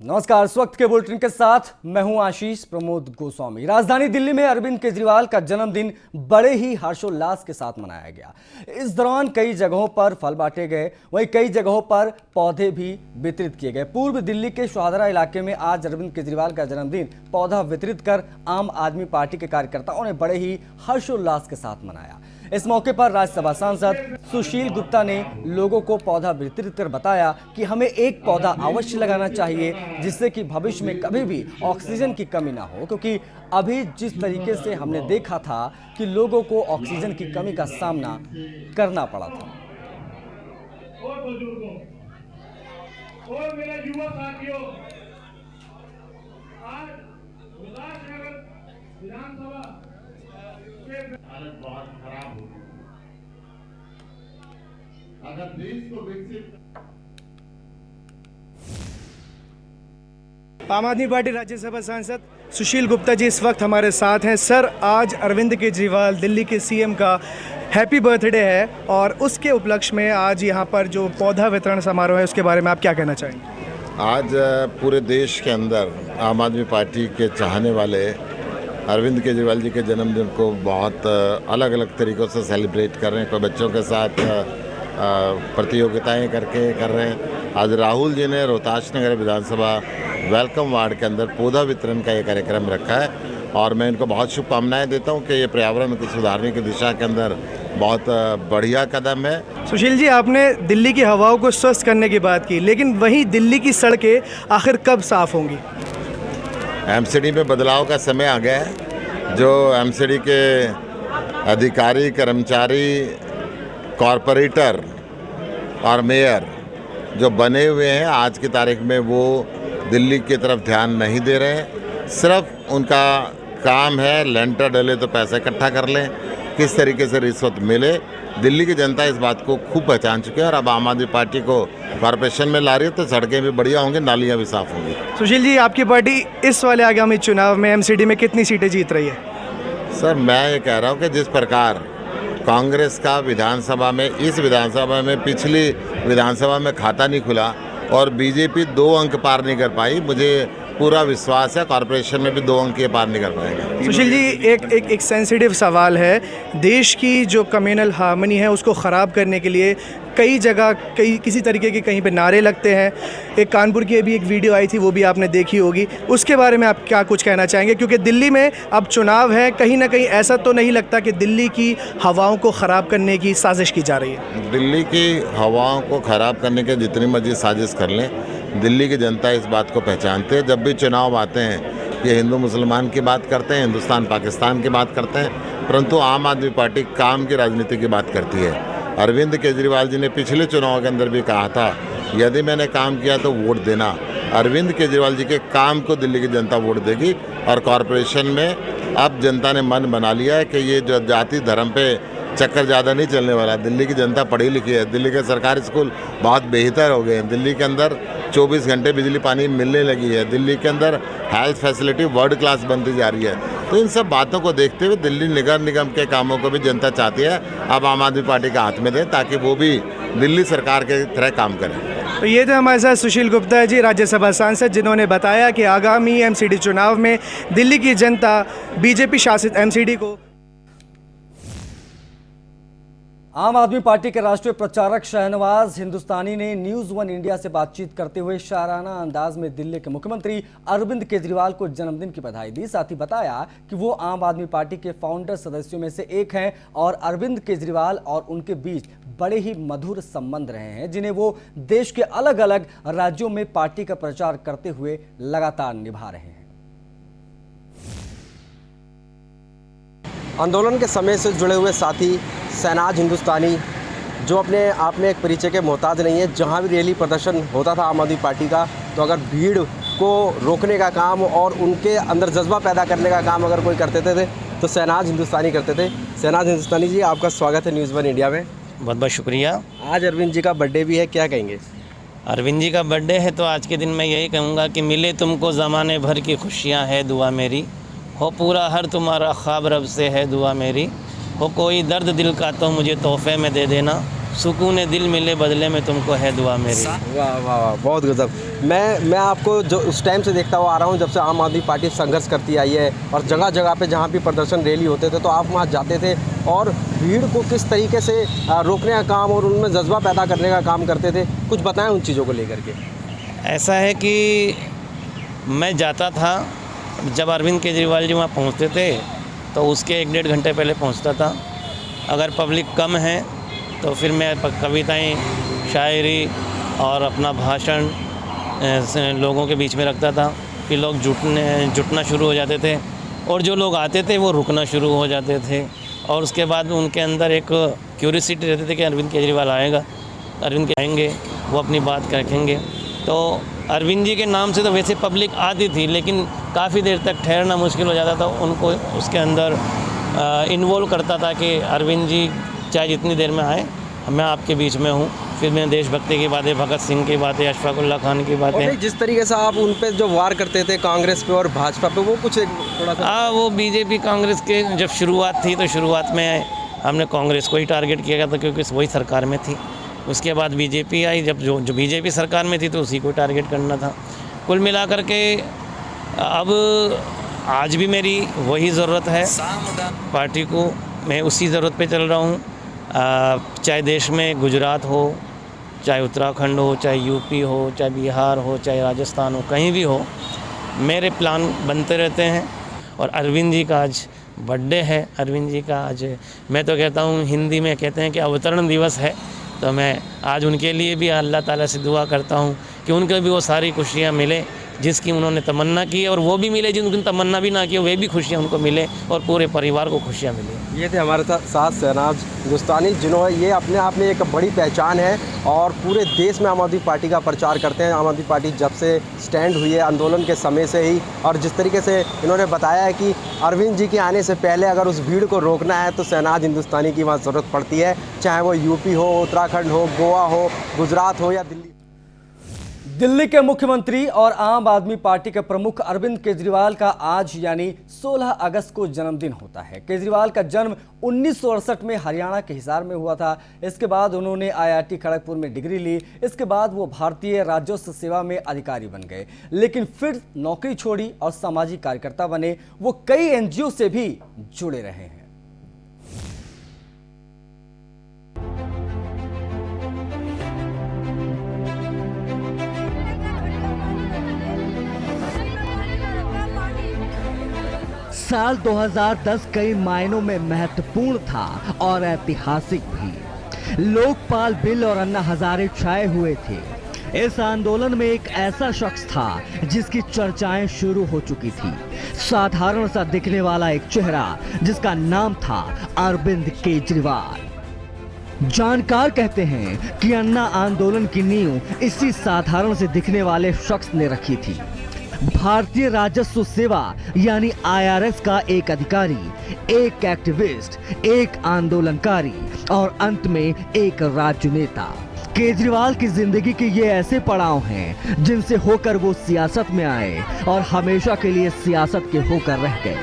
नमस्कार। इस वक्त के बुलेटिन के साथ मैं हूं आशीष प्रमोद गोस्वामी। राजधानी दिल्ली में अरविंद केजरीवाल का जन्मदिन बड़े ही हर्षोल्लास के साथ मनाया गया। इस दौरान कई जगहों पर फल बांटे गए, वहीं कई जगहों पर पौधे भी वितरित किए गए। पूर्व दिल्ली के शाहदरा इलाके में आज अरविंद केजरीवाल का जन्मदिन पौधा वितरित कर आम आदमी पार्टी के कार्यकर्ताओं ने बड़े ही हर्षोल्लास के साथ मनाया। इस मौके पर राज्यसभा सांसद सुशील गुप्ता ने लोगों को पौधा वितरित कर बताया कि हमें एक पौधा अवश्य लगाना चाहिए, जिससे कि भविष्य में कभी भी ऑक्सीजन की कमी ना हो, क्योंकि अभी जिस तरीके से हमने देखा था कि लोगों को ऑक्सीजन की कमी का सामना करना पड़ा था। और बुजुर्गों और मेरे युवा साथियों, आज उल्लासनगर विधानसभा हालत बहुत खराब हो गई। अगर देश को विकसित आम आदमी पार्टी राज्यसभा सांसद सुशील गुप्ता जी इस वक्त हमारे साथ हैं। सर, आज अरविंद केजरीवाल दिल्ली के सीएम का हैप्पी बर्थडे है और उसके उपलक्ष्य में आज यहाँ पर जो पौधा वितरण समारोह है उसके बारे में आप क्या कहना चाहेंगे? आज पूरे देश के अंदर आम आदमी पार्टी के चाहने वाले अरविंद केजरीवाल जी के जन्मदिन को बहुत अलग अलग तरीक़ों से सेलिब्रेट कर रहे हैं। कोई बच्चों के साथ प्रतियोगिताएं करके कर रहे हैं। आज राहुल जी ने रोहतास नगर विधानसभा वेलकम वार्ड के अंदर पौधा वितरण का ये कार्यक्रम रखा है और मैं इनको बहुत शुभकामनाएं देता हूं कि ये पर्यावरण को सुधारने की दिशा के अंदर बहुत बढ़िया कदम है। सुशील जी, आपने दिल्ली की हवाओं को स्वस्थ करने की बात की, लेकिन वहीं दिल्ली की सड़कें आखिर कब साफ़ होंगी? एमसीडी में बदलाव का समय आ गया है। जो एमसीडी के अधिकारी, कर्मचारी, कॉरपोरेटर और मेयर जो बने हुए हैं, आज की तारीख में वो दिल्ली की तरफ ध्यान नहीं दे रहे हैं। सिर्फ उनका काम है लेंटर डले तो पैसा इकट्ठा कर लें, किस तरीके से रिश्वत मिले। दिल्ली की जनता इस बात को खूब पहचान चुकी है और अब आम आदमी पार्टी को कॉरपोरेशन में ला रही है तो सड़कें भी बढ़िया होंगी, नालियाँ भी साफ होंगी। सुशील जी, आपकी पार्टी इस वाले आगामी चुनाव में एमसीडी में कितनी सीटें जीत रही है? सर, मैं ये कह रहा हूँ कि जिस प्रकार कांग्रेस का विधानसभा में, इस विधानसभा में, पिछली विधानसभा में खाता नहीं खुला और बीजेपी 2 अंक पार नहीं कर पाई, मुझे पूरा विश्वास है कॉरपोरेशन में भी 2 अंक के पार नहीं कर पाएंगे। सुशील जी, एक सेंसिटिव सवाल है। देश की जो कम्युनल हार्मनी है उसको ख़राब करने के लिए कई जगह किसी तरीके के कहीं पे नारे लगते हैं। एक कानपुर की अभी एक वीडियो आई थी, वो भी आपने देखी होगी। उसके बारे में आप क्या कुछ कहना चाहेंगे? क्योंकि दिल्ली में अब चुनाव है, कहीं ना कहीं ऐसा तो नहीं लगता कि दिल्ली की हवाओं को ख़राब करने की साजिश की जा रही है? दिल्ली की हवाओं को ख़राब करने के जितनी मर्जी साजिश कर लें, दिल्ली की जनता इस बात को पहचानते हैं। जब भी चुनाव आते हैं ये हिंदू मुसलमान की बात करते हैं, हिंदुस्तान पाकिस्तान की बात करते हैं, परंतु आम आदमी पार्टी काम की राजनीति की बात करती है। अरविंद केजरीवाल जी ने पिछले चुनाव के अंदर भी कहा था, यदि मैंने काम किया तो वोट देना। अरविंद केजरीवाल जी के काम को दिल्ली की जनता वोट देगी और कॉरपोरेशन में अब जनता ने मन बना लिया है कि ये जो जाति धर्म पे चक्कर ज़्यादा नहीं चलने वाला। दिल्ली की जनता पढ़ी लिखी है, दिल्ली के सरकारी स्कूल बहुत बेहतर हो गए हैं, दिल्ली के अंदर 24 घंटे बिजली पानी मिलने लगी है, दिल्ली के अंदर हेल्थ फैसिलिटी वर्ल्ड क्लास बनती जा रही है। तो इन सब बातों को देखते हुए दिल्ली नगर निगम के कामों को भी जनता चाहती है अब आम आदमी पार्टी के हाथ में दें, ताकि वो भी दिल्ली सरकार के तरह काम करें। तो ये थे हमारे साथ सुशील गुप्ता जी, राज्यसभा सांसद, जिन्होंने बताया कि आगामी एमसीडी चुनाव में दिल्ली की जनता बीजेपी शासित एमसीडी को। आम आदमी पार्टी के राष्ट्रीय प्रचारक शहनवाज हिंदुस्तानी ने न्यूज़ 1 इंडिया से बातचीत करते हुए शायराना अंदाज में दिल्ली के मुख्यमंत्री अरविंद केजरीवाल को जन्मदिन की बधाई दी। साथ ही बताया कि वो आम आदमी पार्टी के फाउंडर सदस्यों में से एक हैं और अरविंद केजरीवाल और उनके बीच बड़े ही मधुर संबंध रहे हैं, जिन्हें वो देश के अलग अलग राज्यों में पार्टी का प्रचार करते हुए लगातार निभा रहे हैं। आंदोलन के समय से जुड़े हुए साथी शहनाज हिंदुस्तानी, जो अपने आप में एक परिचय के मोहताज नहीं है। जहां भी रैली प्रदर्शन होता था आम आदमी पार्टी का, तो अगर भीड़ को रोकने का काम और उनके अंदर जज्बा पैदा करने का काम अगर कोई करते थे तो शहनाज हिंदुस्तानी करते थे। शहनाज हिंदुस्तानी जी, आपका स्वागत है न्यूज़ 1 इंडिया में। बहुत बहुत शुक्रिया। आज अरविंद जी का बर्थडे भी है, क्या कहेंगे? अरविंद जी का बर्थडे है तो आज के दिन मैं यही कहूँगा कि मिले तुमको ज़माने भर की खुशियाँ है दुआ मेरी, हो पूरा हर तुम्हारा ख्वाब रब से है दुआ मेरी, हो कोई दर्द दिल का तो मुझे तोहफे में दे देना, सुकून दिल मिले बदले में तुमको है दुआ मेरी। वाह वाह वाह, बहुत गजब। मैं आपको जो उस टाइम से देखता हुआ आ रहा हूँ, जब से आम आदमी पार्टी संघर्ष करती आई है और जगह जगह पे जहाँ भी प्रदर्शन रैली होते थे तो आप वहाँ जाते थे और भीड़ को किस तरीके से रोकने का काम और उनमें जज्बा पैदा करने का काम करते थे, कुछ बताएं उन चीज़ों को लेकर के। ऐसा है कि मैं जाता था, जब अरविंद केजरीवाल जी वहाँ पहुँचते थे तो उसके 1-1.5 घंटे पहले पहुँचता था। अगर पब्लिक कम है तो फिर मैं कविताएं, शायरी और अपना भाषण लोगों के बीच में रखता था। फिर लोग जुटना शुरू हो जाते थे और जो लोग आते थे वो रुकना शुरू हो जाते थे और उसके बाद उनके अंदर एक क्यूरियोसिटी रहती थी कि अरविंद केजरीवाल आएगा, अरविंद के आएंगे, वो अपनी बात रखेंगे। तो अरविंद जी के नाम से तो वैसे पब्लिक आती थी, लेकिन काफ़ी देर तक ठहरना मुश्किल हो जाता था। उनको उसके अंदर इन्वॉल्व करता था कि अरविंद जी चाहे जितनी देर में आए, मैं आपके बीच में हूँ। फिर मैं देशभक्ति की बातें, भगत सिंह की बातें, अशफाक उल्लाह खान की बातें। और जिस तरीके से आप उन पे जो वार करते थे कांग्रेस पे और भाजपा पे, वो कुछ थोड़ा सा वो बीजेपी कांग्रेस के जब शुरुआत थी तो शुरुआत में हमने कांग्रेस को ही टारगेट किया था क्योंकि वही सरकार में थी। उसके बाद बीजेपी आई, जब जो बीजेपी सरकार में थी तो उसी को टारगेट करना था। कुल मिलाकर के अब आज भी मेरी वही ज़रूरत है पार्टी को, मैं उसी ज़रूरत पे चल रहा हूँ। चाहे देश में गुजरात हो, चाहे उत्तराखंड हो, चाहे यूपी हो, चाहे बिहार हो, चाहे राजस्थान हो, कहीं भी हो, मेरे प्लान बनते रहते हैं। और अरविंद जी का आज बर्थडे है, अरविंद जी का आज, मैं तो कहता हूँ, हिंदी में कहते हैं कि अवतरण दिवस है, तो मैं आज उनके लिए भी अल्लाह ताला से दुआ करता हूँ कि उनको भी वो सारी खुशियाँ मिले जिसकी उन्होंने तमन्ना की, और वो भी मिले जिनकी तमन्ना भी ना की, वे भी खुशियाँ उनको मिले और पूरे परिवार को खुशियाँ मिले। ये थे हमारे साथ शहनाज हिंदुस्तानी, जिन्होंने ये अपने आप में एक बड़ी पहचान है और पूरे देश में आम आदमी पार्टी का प्रचार करते हैं। आम आदमी पार्टी जब से स्टैंड हुई है आंदोलन के समय से ही, और जिस तरीके से इन्होंने बताया है कि अरविंद जी के आने से पहले अगर उस भीड़ को रोकना है तो शहनाज हिंदुस्तानी की वहाँ ज़रूरत पड़ती है, चाहे वो यूपी हो, उत्तराखंड हो, गोवा हो, गुजरात हो या दिल्ली। दिल्ली के मुख्यमंत्री और आम आदमी पार्टी के प्रमुख अरविंद केजरीवाल का आज यानी 16 अगस्त को जन्मदिन होता है। केजरीवाल का जन्म 1968 में हरियाणा के हिसार में हुआ था। इसके बाद उन्होंने IIT खड़गपुर में डिग्री ली। इसके बाद वो भारतीय राजस्व सेवा में अधिकारी बन गए, लेकिन फिर नौकरी छोड़ी और सामाजिक कार्यकर्ता बने। वो कई NGO से भी जुड़े रहे हैं। साल 2010 कई मायनों में महत्वपूर्ण था और ऐतिहासिक भी। लोकपाल बिल और अन्ना हजारे छाए हुए थे। इस आंदोलन में एक ऐसा शख्स था जिसकी चर्चाएं शुरू हो चुकी थी। साधारण सा दिखने वाला एक चेहरा जिसका नाम था अरविंद केजरीवाल। जानकार कहते हैं कि अन्ना आंदोलन की नींव इसी साधारण से दिखने वाले शख्स ने रखी थी। भारतीय राजस्व सेवा यानी IRS का एक अधिकारी, एक एक्टिविस्ट, एक आंदोलनकारी और अंत में एक राजनेता। केजरीवाल की जिंदगी के ये ऐसे पड़ाव हैं जिनसे होकर वो सियासत में आए और हमेशा के लिए सियासत के होकर रह गए।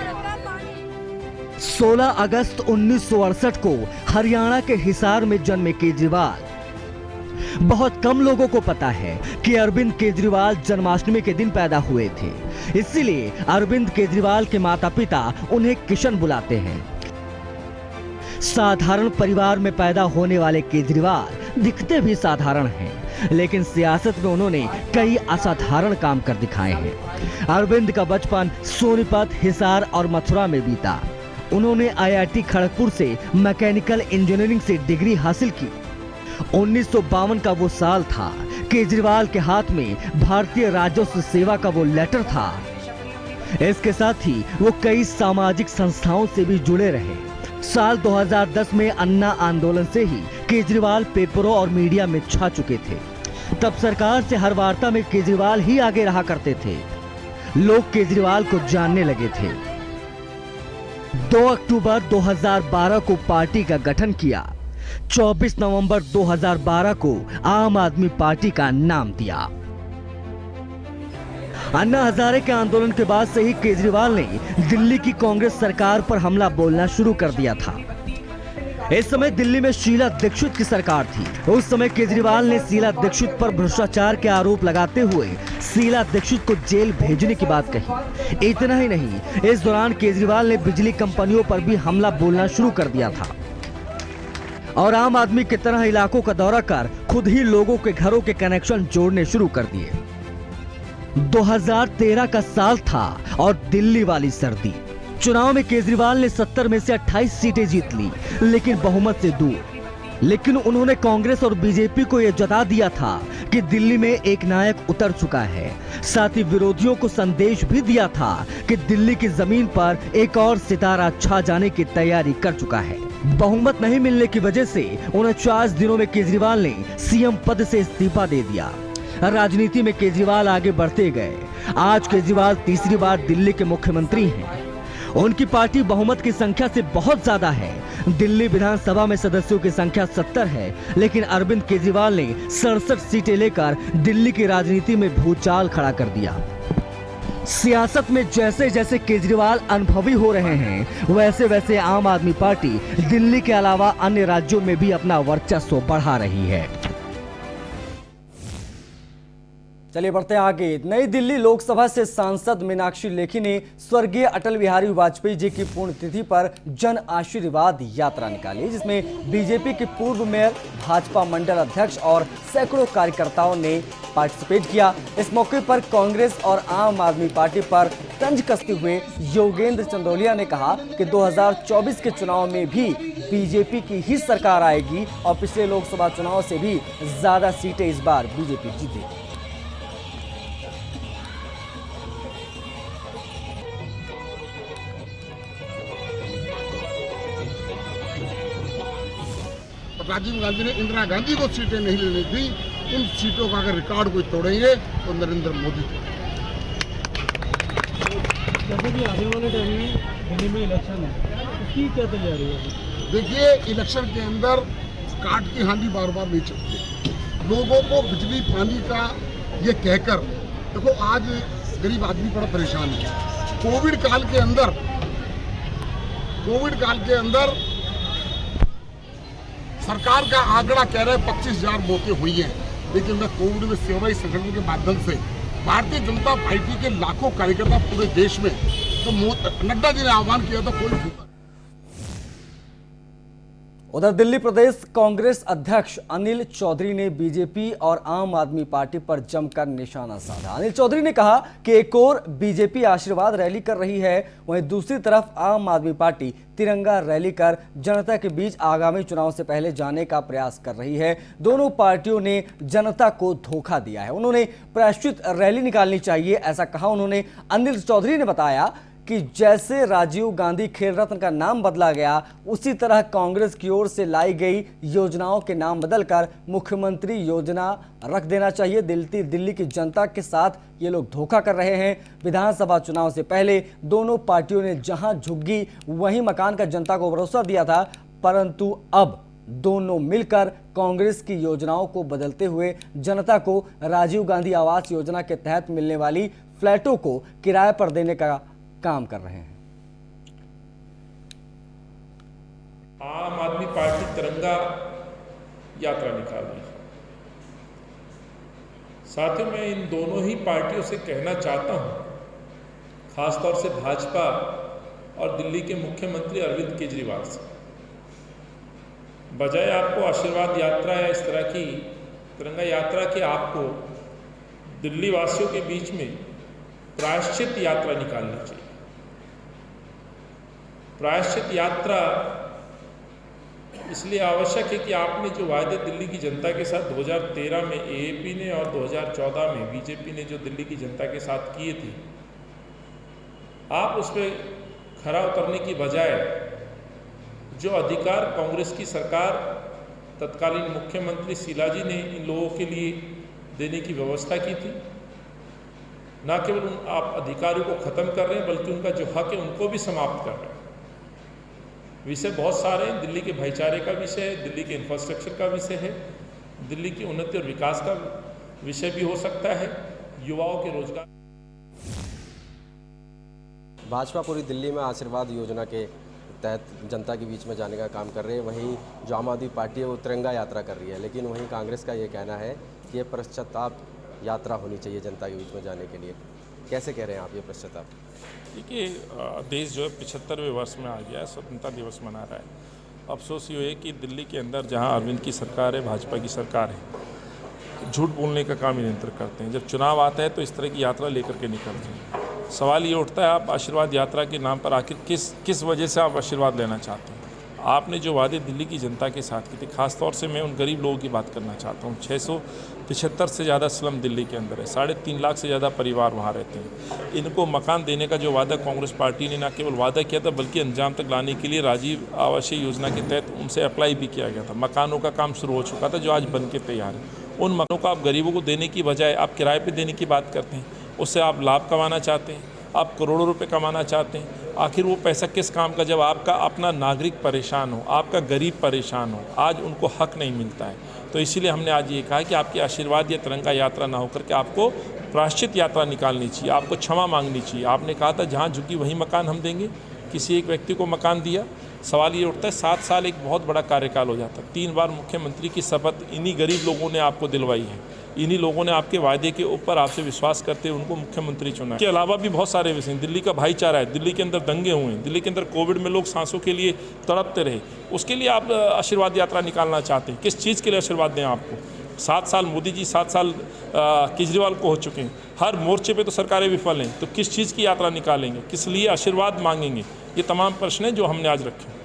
16 अगस्त 1968 को हरियाणा के हिसार में जन्मे केजरीवाल। बहुत कम लोगों को पता है कि अरविंद केजरीवाल जन्माष्टमी के दिन पैदा हुए थे, इसीलिए अरविंद केजरीवाल के माता पिता उन्हें किशन बुलाते हैं। साधारण परिवार में पैदा होने वाले केजरीवाल दिखते भी साधारण हैं, लेकिन सियासत में उन्होंने कई असाधारण काम कर दिखाए हैं। अरविंद का बचपन सोनीपत, हिसार और मथुरा में बीता। उन्होंने IIT खड़गपुर से मैकेनिकल इंजीनियरिंग से डिग्री हासिल की। 1952 का वो साल था। केजरीवाल के हाथ में भारतीय राजस्व सेवा का वो लेटर था। इसके साथ ही वो कई सामाजिक संस्थाओं से भी जुड़े रहे। साल 2010 में अन्ना आंदोलन से ही केजरीवाल पेपरों और मीडिया में छा चुके थे। तब सरकार से हर वार्ता में केजरीवाल ही आगे रहा करते थे। लोग केजरीवाल को जानने लगे थे। 2 अक्टूबर 2012 को पार्टी का गठन किया। 24 नवंबर 2012 को आम आदमी पार्टी का नाम दिया। अन्ना हजारे के आंदोलन के बाद से ही केजरीवाल ने दिल्ली की कांग्रेस सरकार पर हमला बोलना शुरू कर दिया था। इस समय दिल्ली में शीला दीक्षित की सरकार थी। उस समय केजरीवाल ने शीला दीक्षित पर भ्रष्टाचार के आरोप लगाते हुए शीला दीक्षित को जेल भेजने की बात कही। इतना ही नहीं, इस दौरान केजरीवाल ने बिजली कंपनियों पर भी हमला बोलना शुरू कर दिया था और आम आदमी की तरह इलाकों का दौरा कर खुद ही लोगों के घरों के कनेक्शन जोड़ने शुरू कर दिए। 2013 का साल था और दिल्ली वाली सर्दी। चुनाव में केजरीवाल ने 70 में से 28 सीटें जीत ली, लेकिन बहुमत से दूर। लेकिन उन्होंने कांग्रेस और बीजेपी को यह जता दिया था कि दिल्ली में एक नायक उतर चुका है। साथ ही विरोधियों को संदेश भी दिया था कि दिल्ली की जमीन पर एक और सितारा छा जाने की तैयारी कर चुका है। बहुमत नहीं मिलने की वजह से 49 दिनों में केजरीवाल ने सीएम पद से इस्तीफा दे दिया। राजनीति में केजरीवाल आगे बढ़ते गए। आज केजरीवाल तीसरी बार दिल्ली के मुख्यमंत्री हैं। उनकी पार्टी बहुमत की संख्या से बहुत ज्यादा है। दिल्ली विधानसभा में सदस्यों की संख्या 70 है, लेकिन अरविंद केजरीवाल ने 67 सीटें लेकर दिल्ली की राजनीति में भूचाल खड़ा कर दिया। सियासत में जैसे जैसे केजरीवाल अनुभवी हो रहे हैं, वैसे वैसे आम आदमी पार्टी दिल्ली के अलावा अन्य राज्यों में भी अपना वर्चस्व बढ़ा रही है। चलिए बढ़ते हैं आगे। नई दिल्ली लोकसभा से सांसद मीनाक्षी लेखी ने स्वर्गीय अटल बिहारी वाजपेयी जी की पुण्यतिथि पर जन आशीर्वाद यात्रा निकाली, जिसमें बीजेपी के पूर्व मेयर, भाजपा मंडल अध्यक्ष और सैकड़ों कार्यकर्ताओं ने पार्टिसिपेट किया। इस मौके पर कांग्रेस और आम आदमी पार्टी पर तंज कसते हुए योगेंद्र चंदोलिया ने कहा कि 2024 के चुनाव में भी बीजेपी की ही सरकार आएगी और पिछले लोकसभा चुनाव से भी ज्यादा सीटें इस बार बीजेपी जीतेगी। राजीव गांधी ने इंदिरा गांधी को सीटें नहीं लेनी थी। उन सीटों का अगर रिकॉर्ड कोई तोड़ेंगे तो नरेंद्र मोदी जैसे कि आने वाले टाइम में दिल्ली में इलेक्शन है, उसकी क्या तैयारी है? देखिए, इलेक्शन के अंदर काट की हांडी बार बार नहीं चलती। लोगों को बिजली पानी का ये कहकर, देखो आज गरीब आदमी बड़ा परेशान है। कोविड काल के अंदर सरकार का आंकड़ा कह रहा है 25,000 मौतें हुई हैं, लेकिन मैं कोविड में सेवाई संगठन के माध्यम से भारतीय जनता पार्टी के लाखों कार्यकर्ता पूरे देश में, तो नड्डा जी ने आह्वान किया था, कोई भूखा। उधर दिल्ली प्रदेश कांग्रेस अध्यक्ष अनिल चौधरी ने बीजेपी और आम आदमी पार्टी पर जमकर निशाना साधा। अनिल चौधरी ने कहा कि एक और बीजेपी आशीर्वाद रैली कर रही है, वहीं दूसरी तरफ आम आदमी पार्टी तिरंगा रैली कर जनता के बीच आगामी चुनाव से पहले जाने का प्रयास कर रही है। दोनों पार्टियों ने जनता को धोखा दिया है। उन्होंने प्रायश्चित रैली निकालनी चाहिए, ऐसा कहा उन्होंने। अनिल चौधरी ने बताया कि जैसे राजीव गांधी खेल रत्न का नाम बदला गया, उसी तरह कांग्रेस की ओर से लाई गई योजनाओं के नाम बदलकर मुख्यमंत्री योजना रख देना चाहिए। दिल्ली की जनता के साथ ये लोग धोखा कर रहे हैं। विधानसभा चुनाव से पहले दोनों पार्टियों ने जहां झुग्गी वहीं मकान का जनता को भरोसा दिया था, परंतु अब दोनों मिलकर कांग्रेस की योजनाओं को बदलते हुए जनता को राजीव गांधी आवास योजना के तहत मिलने वाली फ्लैटों को किराए पर देने का काम कर रहे हैं। आम आदमी पार्टी तिरंगा यात्रा निकाल रही है। साथियों, मैं इन दोनों ही पार्टियों से कहना चाहता हूं, खासतौर से भाजपा और दिल्ली के मुख्यमंत्री अरविंद केजरीवाल से, बजाय आपको आशीर्वाद यात्रा या इस तरह की तिरंगा यात्रा के आपको दिल्ली वासियों के बीच में प्रायश्चित यात्रा निकालनी चाहिए। प्रायश्चित यात्रा इसलिए आवश्यक है कि आपने जो वायदे दिल्ली की जनता के साथ 2013 में एएपी ने और 2014 में बीजेपी ने जो दिल्ली की जनता के साथ किए थे, आप उस पर खरा उतरने की बजाय जो अधिकार कांग्रेस की सरकार, तत्कालीन मुख्यमंत्री शीला जी ने इन लोगों के लिए देने की व्यवस्था की थी, न केवल आप अधिकारियों को ख़त्म कर रहे हैं बल्कि उनका जो हक है उनको भी समाप्त कर रहे हैं। विषय बहुत सारे हैं। दिल्ली के भाईचारे का विषय है, दिल्ली के इंफ्रास्ट्रक्चर का विषय है, दिल्ली की उन्नति और विकास का विषय भी हो सकता है, युवाओं के रोजगार। भाजपा पूरी दिल्ली में आशीर्वाद योजना के तहत जनता के बीच में जाने का काम कर रहे हैं। वहीं जो आम आदमी पार्टी है वो तिरंगा यात्रा कर रही है, लेकिन वहीं कांग्रेस का ये कहना है कि ये पश्चाताप यात्रा होनी चाहिए जनता के बीच में जाने के लिए। कैसे कह रहे हैं आप ये पश्चाताप? देखिए, देश जो है 75वें वर्ष में आ गया है, स्वतंत्रता दिवस मना रहा है। अफसोस ये है कि दिल्ली के अंदर जहां अरविंद की सरकार है, भाजपा की सरकार है, झूठ बोलने का काम निरंतर करते हैं। जब चुनाव आता है तो इस तरह की यात्रा लेकर के निकलते हैं। सवाल ये उठता है, आप आशीर्वाद यात्रा के नाम पर आखिर किस वजह से आप आशीर्वाद लेना चाहते हैं? आपने जो वादे दिल्ली की जनता के साथ किए थे, खासतौर से मैं उन गरीब लोगों की बात करना चाहता हूँ। 675 से ज़्यादा स्लम दिल्ली के अंदर है, 3.5 लाख से ज़्यादा परिवार वहाँ रहते हैं। इनको मकान देने का जो वादा कांग्रेस पार्टी ने न केवल वादा किया था बल्कि अंजाम तक लाने के लिए राजीव आवासीय योजना के तहत उनसे अप्लाई भी किया गया था। मकानों का काम शुरू हो चुका था जो आज बन के तैयार है। उन मकानों को आप गरीबों को देने की बजाय आप किराए पर देने की बात करते हैं। उससे आप लाभ कमाना चाहते हैं, आप करोड़ों रुपए कमाना चाहते हैं। आखिर वो पैसा किस काम का, जब आपका अपना नागरिक परेशान हो, आपका गरीब परेशान हो। आज उनको हक नहीं मिलता है। तो इसीलिए हमने आज ये कहा कि आपकी आशीर्वाद या तिरंगा यात्रा ना होकर के आपको प्रायश्चित यात्रा निकालनी चाहिए, आपको क्षमा मांगनी चाहिए। आपने कहा था जहाँ झुकी वहीं मकान हम देंगे, किसी एक व्यक्ति को मकान दिया। सवाल ये उठता है, 7 साल एक बहुत बड़ा कार्यकाल हो जाता है। 3 बार मुख्यमंत्री की शपथ इन्हीं गरीब लोगों ने आपको दिलवाई है। इन्हीं लोगों ने आपके वायदे के ऊपर आपसे विश्वास करते हुए उनको मुख्यमंत्री चुना। इसके अलावा भी बहुत सारे विषय, दिल्ली का भाईचारा है, दिल्ली के अंदर दंगे हुए हैं, दिल्ली के अंदर कोविड में लोग सांसों के लिए तड़पते रहे, उसके लिए आप आशीर्वाद यात्रा निकालना चाहते हैं। किस चीज़ के लिए आशीर्वाद दें आपको? 7 साल मोदी जी, 7 साल केजरीवाल को हो चुके हैं। हर मोर्चे पे तो सरकारें विफल हैं, तो किस चीज़ की यात्रा निकालेंगे, किस लिए आशीर्वाद मांगेंगे? ये तमाम प्रश्न हैं जो हमने आज रखे।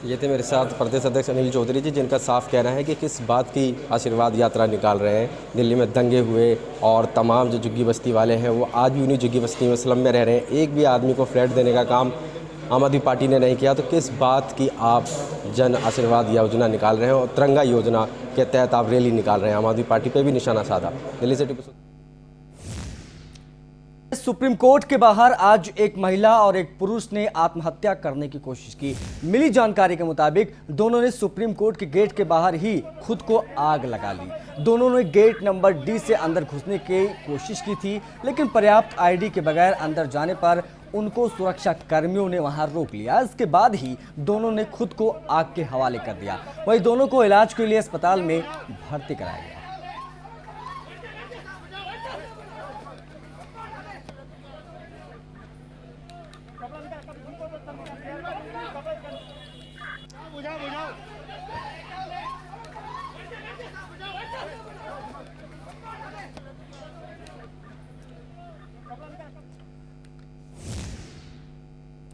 ये थे मेरे साथ प्रदेश अध्यक्ष अनिल चौधरी जी, जिनका साफ कहना है कि किस बात की आशीर्वाद यात्रा निकाल रहे हैं। दिल्ली में दंगे हुए और तमाम जो झुग्गी बस्ती वाले हैं वो आज भी उन्हीं झुग्गी बस्ती में स्लम में रह रहे हैं। एक भी आदमी को फ्लैट देने का काम आम आदमी पार्टी ने नहीं किया। तो किस बात की आप जन आशीर्वाद योजना निकाल रहे हैं और तिरंगा योजना के तहत आप रैली निकाल रहे हैं? आम आदमी पार्टी पर भी निशाना साधा। दिल्ली से सुप्रीम कोर्ट के बाहर आज एक महिला और एक पुरुष ने आत्महत्या करने की कोशिश की। मिली जानकारी के मुताबिक दोनों ने सुप्रीम कोर्ट के गेट के बाहर ही खुद को आग लगा ली। दोनों ने गेट नंबर डी से अंदर घुसने की कोशिश की थी, लेकिन पर्याप्त आईडी के बगैर अंदर जाने पर उनको सुरक्षा कर्मियों ने वहां रोक लिया। इसके बाद ही दोनों ने खुद को आग के हवाले कर दिया। वहीं दोनों को इलाज के लिए अस्पताल में भर्ती कराया गया।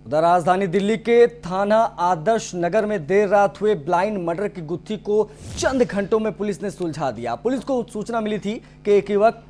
उधर राजधानी दिल्ली के थाना आदर्श नगर में देर रात हुए ब्लाइंड मर्डर की गुत्थी को चंद घंटों में पुलिस ने सुलझा दिया। पुलिस को सूचना मिली थी कि एक युवक को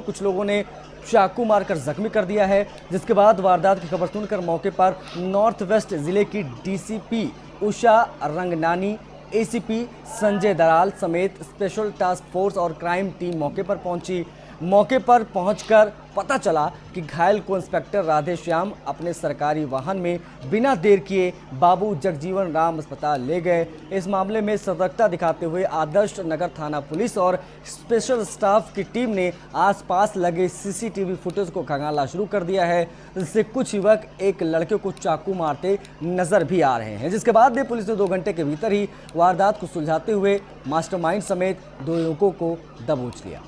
कुछ लोगों ने चाकू मारकर जख्मी कर दिया है, जिसके बाद वारदात की खबर सुनकर मौके पर नॉर्थ वेस्ट जिले की डीसीपी उषा रंगनानी, एसीपी संजय दराल समेत स्पेशल टास्क फोर्स और क्राइम टीम मौके पर पहुंची। मौके पर पहुंचकर पता चला कि घायल को इंस्पेक्टर राधेश्याम अपने सरकारी वाहन में बिना देर किए बाबू जगजीवन राम अस्पताल ले गए। इस मामले में सतर्कता दिखाते हुए आदर्श नगर थाना पुलिस और स्पेशल स्टाफ की टीम ने आसपास लगे सीसीटीवी फुटेज को खंगालना शुरू कर दिया है, जिससे कुछ युवक एक लड़के को चाकू मारते नजर भी आ रहे हैं, जिसके बाद भी पुलिस ने 2 घंटे के भीतर ही वारदात को सुलझाते हुए मास्टरमाइंड समेत 2 युवकों को दबोच लिया।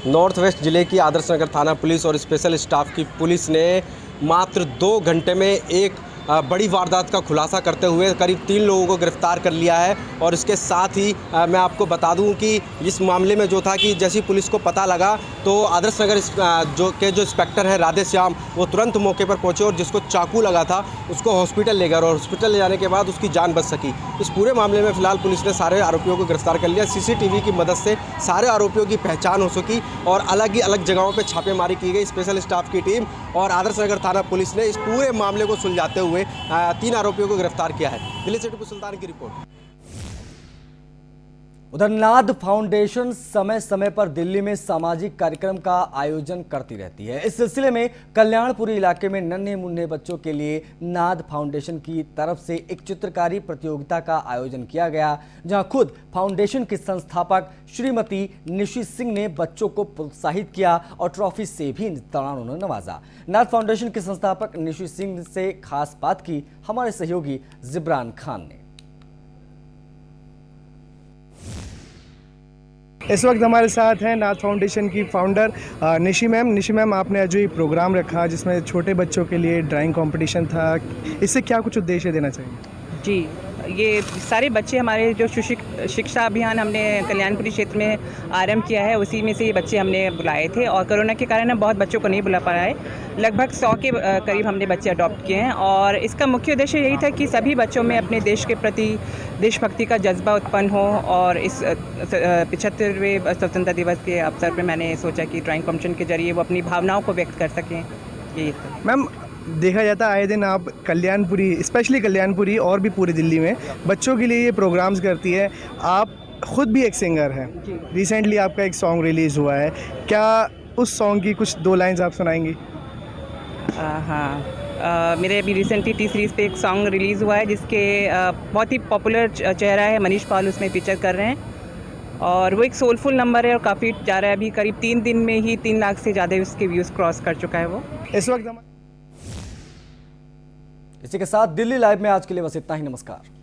नॉर्थ वेस्ट जिले की आदर्श नगर थाना पुलिस और स्पेशल स्टाफ की पुलिस ने मात्र 2 घंटे में एक बड़ी वारदात का खुलासा करते हुए करीब 3 लोगों को गिरफ्तार कर लिया है। और इसके साथ ही मैं आपको बता दूं कि इस मामले में जो था कि जैसी पुलिस को पता लगा तो आदर्श नगर जो इंस्पेक्टर हैं राधेश्याम, वो तुरंत मौके पर पहुंचे और जिसको चाकू लगा था उसको हॉस्पिटल ले गए और हॉस्पिटल ले जाने के बाद उसकी जान बच सकी। इस पूरे मामले में फिलहाल पुलिस ने सारे आरोपियों को गिरफ्तार कर लिया। सीसीटीवी की मदद से सारे आरोपियों की पहचान हो सकी और अलग ही अलग जगहों पर छापेमारी की गई। स्पेशल स्टाफ की टीम और आदर्श नगर थाना पुलिस ने इस पूरे मामले को सुलझाते हुए 3 आरोपियों को गिरफ्तार किया है। दिल्ली से टीपू सुल्तान की रिपोर्ट। उधर नाद फाउंडेशन समय समय पर दिल्ली में सामाजिक कार्यक्रम का आयोजन करती रहती है। इस सिलसिले में कल्याणपुरी इलाके में नन्हे मुन्ने बच्चों के लिए नाद फाउंडेशन की तरफ से एक चित्रकारी प्रतियोगिता का आयोजन किया गया, जहां खुद फाउंडेशन की संस्थापक श्रीमती निशी सिंह ने बच्चों को प्रोत्साहित किया और ट्रॉफी से भी इस दौरान उन्होंने नवाजा। नाद फाउंडेशन के संस्थापक निशी सिंह से खास बात की हमारे सहयोगी जिब्रान खान ने। इस वक्त हमारे साथ हैं नाद फाउंडेशन की founder Nishi ma'am. Nishi ma'am, आपने आज जो ये प्रोग्राम रखा जिसमें छोटे बच्चों के लिए ड्राइंग कंपटीशन था, इससे क्या कुछ उद्देश्य देना चाहिए? जी, ये सारे बच्चे हमारे जो शिक्षा अभियान हमने कल्याणपुरी क्षेत्र में आरंभ किया है, उसी में से ये बच्चे हमने बुलाए थे और कोरोना के कारण हम बहुत बच्चों को नहीं बुला पाए। लगभग 100 के करीब हमने बच्चे अडॉप्ट किए हैं और इसका मुख्य उद्देश्य यही था कि सभी बच्चों में अपने देश के प्रति देशभक्ति का जज्बा उत्पन्न हो और इस 75वें स्वतंत्रता दिवस के अवसर पर मैंने सोचा कि ड्राइंग कॉम्पिटिशन के जरिए वो अपनी भावनाओं को व्यक्त कर सकें। यही था। मैम, देखा जाता है आए दिन आप कल्याणपुरी, स्पेशली कल्याणपुरी और भी पूरी दिल्ली में बच्चों के लिए ये प्रोग्राम्स करती है। आप खुद भी एक सिंगर हैं, रिसेंटली आपका एक सॉन्ग रिलीज़ हुआ है, क्या उस सॉन्ग की कुछ 2 लाइन्स आप सुनाएंगी? हाँ, मेरे अभी रिसेंटली टी सीरीज़ पे एक सॉन्ग रिलीज़ हुआ है जिसके बहुत ही पॉपुलर चेहरा है मनीष पाल उसमें फीचर कर रहे हैं और वो एक सोलफुल नंबर है और काफ़ी जा रहा है। अभी करीब 3 दिन में ही 3 लाख से ज़्यादा उसके व्यूज़ क्रॉस कर चुका है वो। इस वक्त इसी के साथ दिल्ली लाइव में आज के लिए बस इतना ही। नमस्कार।